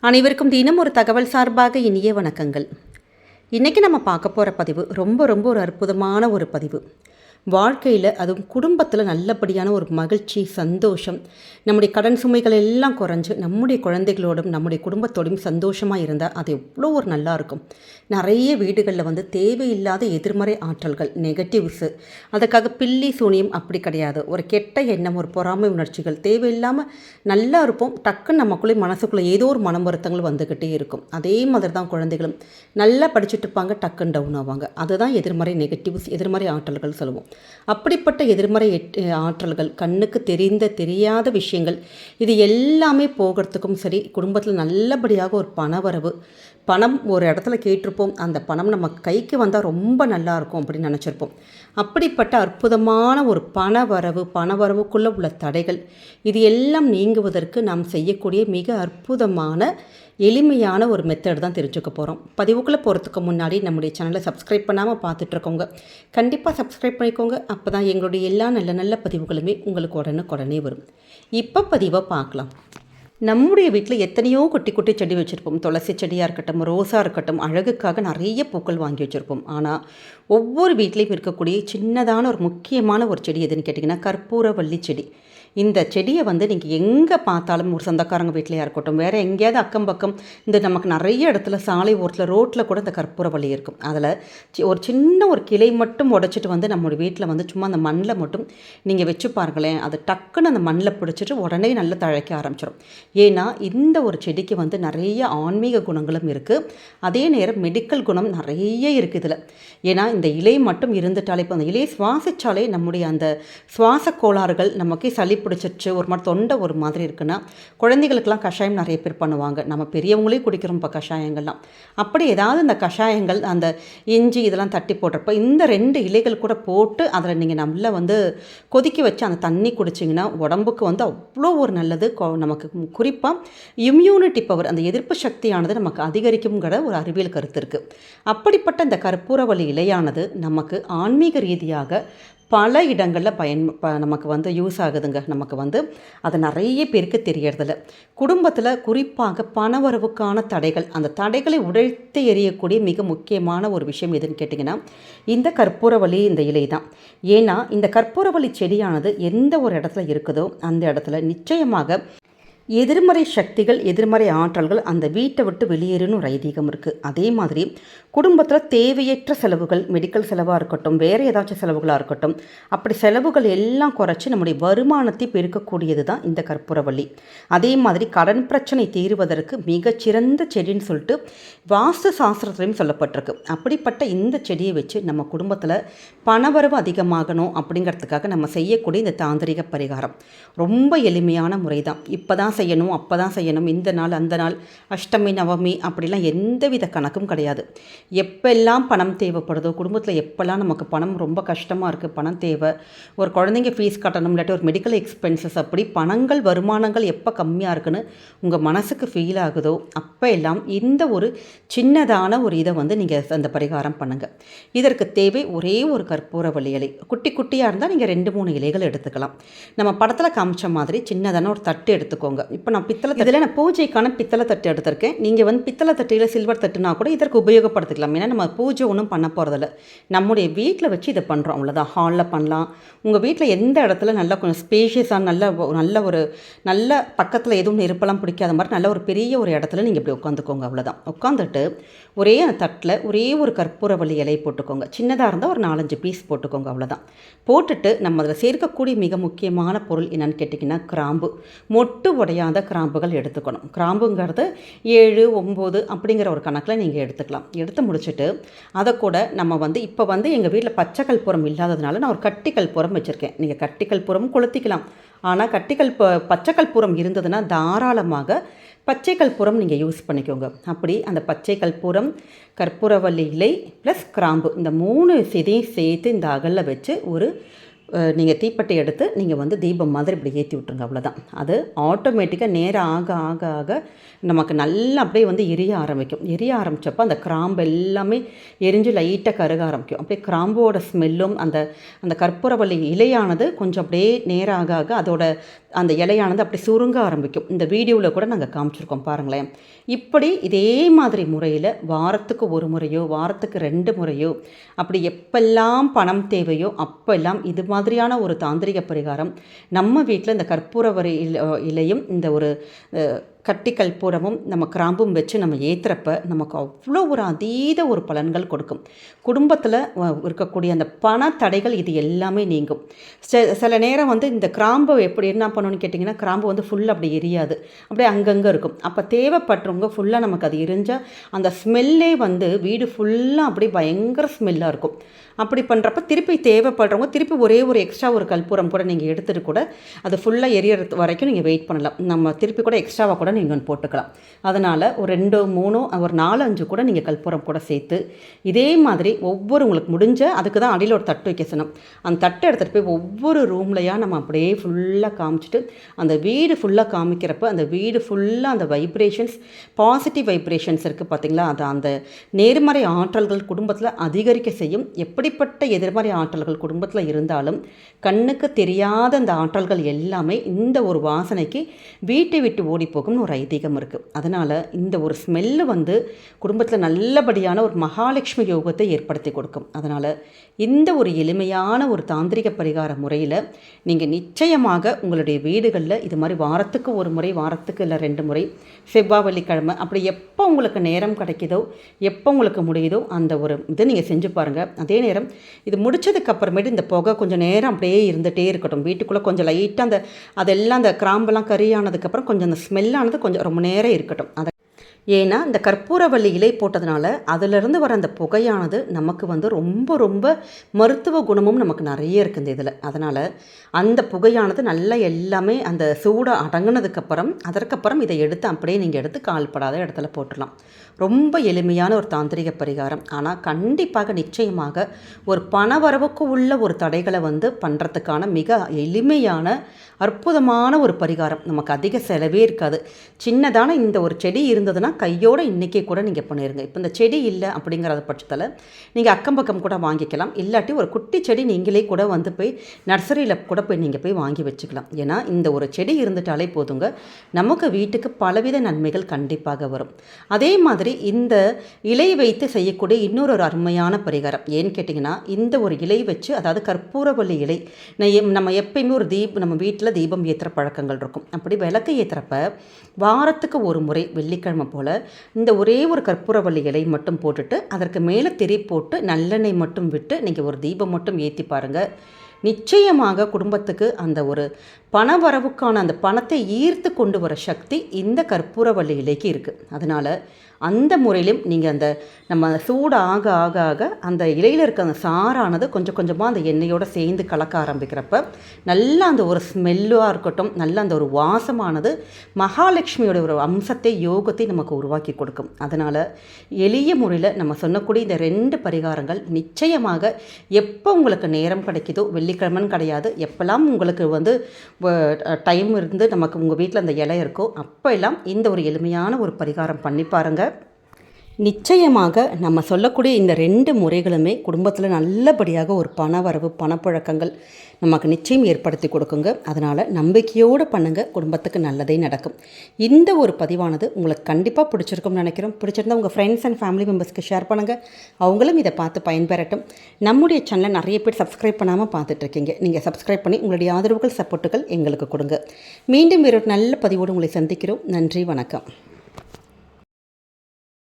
அனைவருக்கும் தினம் ஒரு தகவல் சார்பாக இனிய வணக்கங்கள். இன்றைக்கி நம்ம பார்க்க போகிற பதிவு ரொம்ப ஒரு அற்புதமான ஒரு பதிவு. வாழ்க்கையில் அதுவும் குடும்பத்தில் நல்லபடியான ஒரு மகிழ்ச்சி, சந்தோஷம், நம்முடைய கடன் சுமைகள் எல்லாம் குறைஞ்சு நம்முடைய குழந்தைகளோடும் நம்முடைய குடும்பத்தோடையும் சந்தோஷமாக இருந்தால் அது எவ்வளோ ஒரு நல்லாயிருக்கும். நிறைய வீடுகளில் தேவையில்லாத எதிர்மறை ஆற்றல்கள், நெகட்டிவ்ஸு, அதுக்காக பில்லி சூனியம் அப்படி கிடையாது. ஒரு கெட்ட எண்ணம், ஒரு பொறாமை உணர்ச்சிகள் தேவையில்லாமல் நல்லா இருப்போம். டக்குன்னு நமக்குள்ளே மனசுக்குள்ளே ஏதோ ஒரு மனம் வருத்தங்கள் வந்துக்கிட்டே இருக்கும். அதே மாதிரி தான் குழந்தைகளும் நல்லா படிச்சுட்டு இருப்பாங்க, டக்குன்னு டவுன் ஆவாங்க. அதுதான் எதிர்மறை நெகட்டிவ்ஸ், எதிர்மறை ஆற்றல்கள் சொல்லுவோம். அப்படிப்பட்ட எதிர்மறை ஆற்றல்கள், கண்ணுக்கு தெரியாத விஷயங்கள், இது எல்லாமே போகிறதுக்கும் சரி, குடும்பத்தில் நல்லபடியாக ஒரு பணவரவு, பணம் ஒரு இடத்துல கேட்டிருப்போம், அந்த பணம் நம்ம கைக்கு வந்தால் ரொம்ப நல்லாயிருக்கும் அப்படின்னு நினச்சிருப்போம். அப்படிப்பட்ட அற்புதமான ஒரு பணவரவுக்குள்ளே உள்ள தடைகள், இது எல்லாம் நீங்குவதற்கு நாம் செய்யக்கூடிய மிக அற்புதமான எளிமையான ஒரு மெத்தட் தான் தெரிஞ்சுக்க போகிறோம். பதிவுக்குள்ளே போகிறதுக்கு முன்னாடி நம்முடைய சேனலை சப்ஸ்கிரைப் பண்ணாமல் பார்த்துட்ருக்கோங்க, கண்டிப்பாக சப்ஸ்கிரைப் பண்ணிக்கோங்க. அப்போ தான் எங்களுடைய எல்லா நல்ல பதிவுகளுமே உங்களுக்கு உடனே வரும். இப்போ பதிவை பார்க்கலாம். நம்முடைய வீட்டில் எத்தனையோ குட்டி செடி வச்சுருப்போம். துளசி செடியாக இருக்கட்டும், ரோஸாக இருக்கட்டும், அழகுக்காக நிறைய பூக்கள் வாங்கி வச்சுருப்போம். ஆனால் ஒவ்வொரு வீட்லேயும் இருக்கக்கூடிய சின்னதான ஒரு முக்கியமான ஒரு செடி எதுன்னு கேட்டிங்கன்னா கற்பூரவள்ளி செடி. இந்த செடியை நீங்கள் எங்கே பார்த்தாலும், ஒரு சொந்தக்காரங்க வீட்லையாக இருக்கட்டும், வேறு எங்கேயாவது அக்கம் பக்கம் இந்த நமக்கு நிறைய இடத்துல சாலை ஓரத்தில், ரோட்டில் கூட இந்த கற்பூரவள்ளி இருக்கும். அதில் ஒரு சின்ன ஒரு கிளை மட்டும் உடச்சிட்டு நம்மளுடைய வீட்டில் சும்மா அந்த மண்ணில் மட்டும் நீங்கள் வச்சு பாருங்களேன், அது டக்குன்னு அந்த மண்ணில் பிடிச்சிட்டு உடனே நல்லா தழைக்க ஆரம்பிச்சிடும். ஏன்னா இந்த ஒரு செடிக்கு நிறைய ஆன்மீக குணங்களும் இருக்குது, அதே நேரம் மெடிக்கல் குணம் நிறைய இருக்குது இதில். ஏன்னா இந்த இலை மட்டும் இருந்துட்டாலே, இப்போ அந்த இலையை சுவாசித்தாலே நம்முடைய அந்த சுவாச கோளாறுகள், நமக்கு சளி பிடிச்சிருச்சு, ஒரு மாதிரி தொண்டை ஒரு மாதிரி இருக்குன்னா, குழந்தைகளுக்கெல்லாம் கஷாயம் நிறைய பேர் பண்ணுவாங்க. நம்ம பெரியவங்களே குடிக்கிறோம் இப்போ கஷாயங்கள்லாம். அப்படி ஏதாவது இந்த கஷாயங்கள், அந்த இஞ்சி இதெல்லாம் தட்டி போடுறப்ப இந்த 2 இலைகள் கூட போட்டு அதில் நீங்கள் நல்லா கொதிக்க வச்சு அந்த தண்ணி குடிச்சிங்கன்னா உடம்புக்கு அவ்வளோ ஒரு நல்லது. நமக்கு குறிப்பாக இம்யூனிட்டி பவர், அந்த எதிர்ப்பு சக்தியானது நமக்கு அதிகரிக்குங்கிற ஒரு அறிவியல் கருத்து இருக்குது. அப்படிப்பட்ட இந்த கற்பூரவள்ளி இலையானது நமக்கு ஆன்மீக ரீதியாக பல இடங்களில் நமக்கு யூஸ் ஆகுதுங்க. நமக்கு அது நிறைய பேருக்கு தெரியறதில்ல. குடும்பத்தில் குறிப்பாக பணவரவுக்கான தடைகள், அந்த தடைகளை உடைத்து எறியக்கூடிய மிக முக்கியமான ஒரு விஷயம் எதுன்னு கேட்டிங்கன்னா இந்த கற்பூரவள்ளி, இந்த இலை தான். ஏன்னா இந்த கற்பூரவள்ளி செடியானது எந்த ஒரு இடத்துல இருக்குதோ அந்த இடத்துல நிச்சயமாக எதிர்மறை சக்திகள், எதிர்மறை ஆற்றல்கள் அந்த வீட்டை விட்டு வெளியேறுன்னு ஒரு ஐதீகம் இருக்குது. அதே மாதிரி குடும்பத்தில் தேவையற்ற செலவுகள், மெடிக்கல் செலவாக இருக்கட்டும், வேறு ஏதாச்சும் செலவுகளாக இருக்கட்டும், அப்படி செலவுகள் எல்லாம் குறைச்சி நம்முடைய வருமானத்தை பெருக்கக்கூடியது தான் இந்த கற்பூரவள்ளி. அதே மாதிரி கடன் பிரச்சனை தீர்வதற்கு மிகச்சிறந்த செடின்னு சொல்லிட்டு வாஸ்து சாஸ்திரத்திலையும் சொல்லப்பட்டிருக்கு. அப்படிப்பட்ட இந்த செடியை வச்சு நம்ம குடும்பத்தில் பணவரவு அதிகமாகணும் அப்படிங்கிறதுக்காக நம்ம செய்யக்கூடிய இந்த தாந்திரிக பரிகாரம் ரொம்ப எளிமையான முறை தான். இப்போ தான் செய்யணும், அப்போ தான் செய்யணும், இந்த நாள் அந்த நாள், அஷ்டமி நவமி அப்படிலாம் எந்தவித கணக்கும் கிடையாது. எப்பெல்லாம் பணம் தேவைப்படுதோ, குடும்பத்தில் எப்போல்லாம் நமக்கு பணம் ரொம்ப கஷ்டமாக இருக்குது, பணம் தேவை, ஒரு குழந்தைங்க ஃபீஸ் கட்டணும், இல்லாட்டி ஒரு மெடிக்கல் எக்ஸ்பென்சஸ், அப்படி பணங்கள், வருமானங்கள் எப்போ கம்மியாக இருக்குன்னு உங்கள் மனசுக்கு ஃபீல் ஆகுதோ அப்போ எல்லாம் இந்த ஒரு சின்னதான ஒரு இதை நீங்கள் அந்த பரிகாரம் பண்ணுங்கள். இதற்கு தேவை ஒரே ஒரு கற்பூரவள்ளி இலை. குட்டியாக இருந்தால் நீங்கள் 2-3 இலைகள் எடுத்துக்கலாம். நம்ம படத்தில் காமிச்ச மாதிரி சின்னதான ஒரு தட்டு எடுத்துக்கோங்க. இப்போ நான் இதில் நான் பூஜைக்கான பித்தளை தட்டு எடுத்திருக்கேன். நீங்கள் பித்தளை தட்டில் சில்வர் தட்டுனா கூட இதற்கு உபயோகப்படுத்திக்கலாம். ஏன்னா நம்ம பூஜை ஒன்றும் பண்ண போகிறதில்ல, நம்முடைய வீட்டில் வச்சு இதை பண்ணுறோம், அவ்வளோதான். ஹாலில் பண்ணலாம், உங்கள் வீட்டில் எந்த இடத்துல நல்லா கொஞ்சம் ஸ்பேஷியஸாக நல்ல பக்கத்தில் எதுவும் நெருப்பெல்லாம் பிடிக்காத மாதிரி நல்ல ஒரு பெரிய ஒரு இடத்துல நீங்கள் இப்படி உட்காந்துக்கோங்க, அவ்வளோதான். உட்காந்துட்டு ஒரே அந்த தட்டில் ஒரே ஒரு கற்பூரவள்ளி இலை போட்டுக்கோங்க. சின்னதாக இருந்தால் ஒரு 4-5 பீஸ் போட்டுக்கோங்க, அவ்வளோதான். போட்டுட்டு நம்ம அதில் சேர்க்கக்கூடிய மிக முக்கியமான பொருள் என்னென்னு கேட்டிங்கன்னா கிராம்பு. மொட்டு உடையாத கிராம்புகள் எடுத்துக்கணும். கிராம்புங்கிறது 7, 9 அப்படிங்கிற ஒரு கணக்கில் நீங்கள் எடுத்துக்கலாம். எடுத்து முடிச்சுட்டு அதை கூட நம்ம இப்போ எங்கள் வீட்டில் பச்சை கற்பூரம் இல்லாததுனால நான் ஒரு கட்டி கற்பூரம் வச்சுருக்கேன். நீங்கள் கட்டி கற்பூரம் கொளுத்திக்கலாம். ஆனால் பச்சை கற்பூரம் இருந்ததுன்னா தாராளமாக பச்சை கற்பூரம் நீங்கள் யூஸ் பண்ணிக்கோங்க. அப்படி அந்த பச்சை கற்பூரம், கற்பூரவள்ளி இலை ப்ளஸ் கிராம்பு, இந்த 3 இதையும் சேர்த்து இந்த அகலில் வச்சு ஒரு நீங்கள் தீப்பெட்டி எடுத்து நீங்கள் தீபம் மாதிரி இப்படி ஏற்றி விட்ருங்க, அவ்வளோதான். அது ஆட்டோமேட்டிக்காக நேரம் ஆக ஆக ஆக நமக்கு நல்லா அப்படியே எரிய ஆரம்பிக்கும். எரிய ஆரம்பித்தப்போ அந்த கிராம்பு எல்லாமே எரிஞ்சு லைட்டாக கருக ஆரம்பிக்கும். அப்படியே கிராம்போட ஸ்மெல்லும் அந்த அந்த கற்பூரவள்ளி இலையானது கொஞ்சம் அப்படியே நேரம் ஆக ஆக அதோட அந்த இலையானது அப்படி சுருங்க ஆரம்பிக்கும். இந்த வீடியோவில் கூட நாங்கள் காமிச்சிருக்கோம் பாருங்களேன். இப்படி இதே மாதிரி முறையில் வாரத்துக்கு 1 முறையோ வாரத்துக்கு 2 முறையோ அப்படி எப்பெல்லாம் பணம் தேவையோ அப்பெல்லாம் இது மாதிரியான ஒரு தாந்திரிக பரிகாரம் நம்ம வீட்டில் இந்த கற்பூர இலையும் இந்த ஒரு கட்டி கற்பூரமும் நம்ம கிராம்பும் வச்சு நம்ம ஏற்றுறப்ப நமக்கு அவ்வளோ ஒரு அதீத ஒரு பலன்கள் கொடுக்கும். குடும்பத்தில் இருக்கக்கூடிய அந்த பண தடைகள் இது எல்லாமே நீங்கும். சில நேரம் இந்த கிராம்பு எப்படி என்ன பண்ணணும்னு கேட்டிங்கன்னா, கிராம்பு ஃபுல்லாக அப்படி எரியாது, அப்படியே அங்கங்கே இருக்கும். அப்போ தேவைப்படுறவங்க ஃபுல்லாக நமக்கு அது எரிஞ்சால் அந்த ஸ்மெல்லே வீடு ஃபுல்லாக அப்படியே பயங்கர ஸ்மெல்லாக இருக்கும். அப்படி பண்ணுறப்ப திருப்பி தேவைப்படுறவங்க திருப்பி ஒரே ஒரு எக்ஸ்ட்ரா ஒரு கற்பூரம் கூட நீங்கள் எடுத்துகிட்டு கூட அது ஃபுல்லாக எரியறது வரைக்கும் நீங்கள் வெயிட் பண்ணலாம். நம்ம திருப்பி கூட எக்ஸ்ட்ராவாக கூட நீங்கள் போட்டுக்கலாம். அதனால் ஒரு 2, 3, ஒரு 4, 5 கூட நீங்கள் கற்பூரம் கூட சேர்த்து இதே மாதிரி உங்களுக்கு முடிஞ்ச அதுக்கு தான் அடியில் ஒரு தட்டு வைக்க சொன்னோம். அந்த தட்டை எடுத்துகிட்டு போய் ஒவ்வொரு ரூம்லையாக நம்ம அப்படியே ஃபுல்லாக காமிச்சிட்டு அந்த வீடு ஃபுல்லாக காமிக்கிறப்ப அந்த வீடு ஃபுல்லாக அந்த வைப்ரேஷன்ஸ், பாசிட்டிவ் வைப்ரேஷன்ஸ் இருக்குது பார்த்திங்களா, அது அந்த நேர்மறை ஆற்றல்கள் குடும்பத்தில் அதிகரிக்க செய்யும். எப்படிப்பட்ட எதிர்மறை ஆற்றல்கள் குடும்பத்தில் இருந்தாலும் கண்ணுக்கு தெரியாத அந்த ஆற்றல்கள் எல்லாமே இந்த ஒரு வாசனைக்கு வீட்டை விட்டு ஓடி போகும்னு ஒரு ஐதீகம் இருக்குது. அதனால் இந்த ஒரு ஸ்மெல்லு குடும்பத்தில் நல்லபடியான ஒரு மகாலட்சுமி யோகத்தை ஏற்படுத்தி கொடுக்கும். அதனால் இந்த ஒரு எளிமையான ஒரு தாந்திரிக பரிகார முறையில் நீங்கள் நிச்சயமாக உங்களுடைய வீடுகளில் இது மாதிரி வாரத்துக்கு 1 முறை, வாரத்துக்கு இல்லை 2 முறை, செவ்வாய் வெள்ளிக்கிழமை அப்படி எப்போ உங்களுக்கு நேரம் கிடைக்குதோ, எப்போ உங்களுக்கு முடியுதோ அந்த ஒரு இதை நீங்கள் செஞ்சு பாருங்கள். அதே நேரம் இது முடித்ததுக்கு அப்புறமேட்டு இந்த புகை கொஞ்சம் நேரம் அப்படியே இருந்துகிட்டே இருக்கட்டும். வீட்டுக்குள்ளே கொஞ்சம் லைட்டாக அதெல்லாம் அந்த கிராம்பெல்லாம் கறியானதுக்கப்புறம் கொஞ்சம் அந்த ஸ்மெல்லானது கொஞ்சம் ரொம்ப நேரம் இருக்கட்டும். ஏன்னா இந்த கற்பூரவள்ளி இலை போட்டதுனால அதிலிருந்து வர அந்த புகையானது நமக்கு ரொம்ப ரொம்ப மருத்துவ குணமும் நமக்கு நிறைய இருக்குது இந்த இதில். அதனால் அந்த புகையானது நல்லா எல்லாமே அந்த சூடை அடங்கினதுக்கப்புறம் அதற்கப்புறம் இதை எடுத்து அப்படியே நீங்கள் எடுத்து கால்படாத இடத்துல போட்டுடலாம். ரொம்ப எளிமையான ஒரு தாந்திரிக பரிகாரம். ஆனால் கண்டிப்பாக நிச்சயமாக ஒரு பணவரவுக்கு உள்ள ஒரு தடைகளை பண்ணுறதுக்கான மிக எளிமையான அற்புதமான ஒரு பரிகாரம். நமக்கு அதிக செலவே இருக்காது. சின்னதான இந்த ஒரு செடி இருந்ததுன்னா கையோடு இன்றைக்கே கூட நீங்கள் பண்ணிடுங்க. இப்போ இந்த செடி இல்லை அப்படிங்கிறத பட்சத்தில் நீங்கள் அக்கம் பக்கம் கூட வாங்கிக்கலாம். இல்லாட்டி ஒரு குட்டி செடி நீங்களே கூட போய் நர்சரியில் கூட போய் நீங்கள் போய் வாங்கி வச்சுக்கலாம். ஏன்னா இந்த ஒரு செடி இருந்துட்டாலே போதுங்க, நமக்கு வீட்டுக்கு பலவித நன்மைகள் கண்டிப்பாக வரும். அதே மாதிரி இந்த இலை வைத்து செய்யக்கூடிய இன்னொரு அருமையான பரிகாரம் ஏன்னு கேட்டிங்கன்னா, இந்த ஒரு இலை வச்சு, அதாவது கற்பூரவள்ளி இலை, நம்ம எப்பயுமே ஒரு நம்ம வீட்டில் தீபம் ஏற்றுற பழக்கங்கள் இருக்கும். அப்படி விளக்கு ஏற்றுறப்ப வாரத்துக்கு 1 முறை வெள்ளிக்கிழமை போல் இந்த ஒரே ஒரு கற்பூரவள்ளி இலை மட்டும் போட்டுட்டு அதற்கு மேலே திரி போட்டு நல்லெண்ணெய் மட்டும் விட்டு நீங்கள் ஒரு தீபம் மட்டும் ஏற்றி பாருங்கள். நிச்சயமாக குடும்பத்துக்கு அந்த ஒரு பணவரவுக்கான அந்த பணத்தை ஈர்த்து கொண்டு வர சக்தி இந்த கற்பூரவள்ளி இலைக்கு இருக்குது. அதனால் அந்த முறையிலும் நீங்கள் அந்த நம்ம சூடு ஆக ஆக ஆக அந்த இலையில் இருக்க அந்த சாரானது கொஞ்சம் கொஞ்சமாக அந்த எண்ணெயோடு சேர்ந்து கலக்க ஆரம்பிக்கிறப்ப நல்லா அந்த ஒரு ஸ்மெல்லாக இருக்கட்டும், நல்ல அந்த ஒரு வாசமானது மகாலட்சுமியோட ஒரு அம்சத்தை, யோகத்தை நமக்கு உருவாக்கி கொடுக்கும். அதனால் எளிய முறையில் நம்ம சொன்னக்கூடிய இந்த 2 பரிகாரங்கள் நிச்சயமாக எப்போ உங்களுக்கு நேரம் கிடைக்குதோ, வெள்ளிக்கிழமைன்னு கிடையாது, எப்போல்லாம் உங்களுக்கு டைம் இருந்து நமக்கு உங்கள் வீட்டில் அந்த இலை இருக்கோ அப்போ எல்லாம் இந்த ஒரு எளிமையான ஒரு பரிகாரம் பண்ணி பாருங்கள். நிச்சயமாக நம்ம சொல்லக்கூடிய இந்த 2 முறைகளுமே குடும்பத்தில் நல்லபடியாக ஒரு பணவரவு, பணப்புழக்கங்கள் நமக்கு நிச்சயம் ஏற்படுத்தி கொடுக்குங்க. அதனால் நம்பிக்கையோடு பண்ணுங்கள், குடும்பத்துக்கு நல்லதே நடக்கும். இந்த ஒரு பதிவானது உங்களுக்கு கண்டிப்பாக பிடிச்சிருக்கும்னு நினைக்கிறோம். பிடிச்சிருந்தால் உங்கள் ஃப்ரெண்ட்ஸ் அண்ட் ஃபேமிலி மெம்பர்ஸ்க்கு ஷேர் பண்ணுங்கள், அவங்களும் இதை பார்த்து பயன்பெறட்டும். நம்முடைய சேனலை நிறைய பேர் சப்ஸ்கிரைப் பண்ணாமல் பார்த்துட்ருக்கீங்க. நீங்கள் சப்ஸ்கிரைப் பண்ணி உங்களுடைய ஆதரவுகள், சப்போர்ட்டுகள் எங்களுக்கு கொடுங்க. மீண்டும் வேறு ஒரு நல்ல பதிவோடு உங்களை சந்திக்கிறோம். நன்றி, வணக்கம்.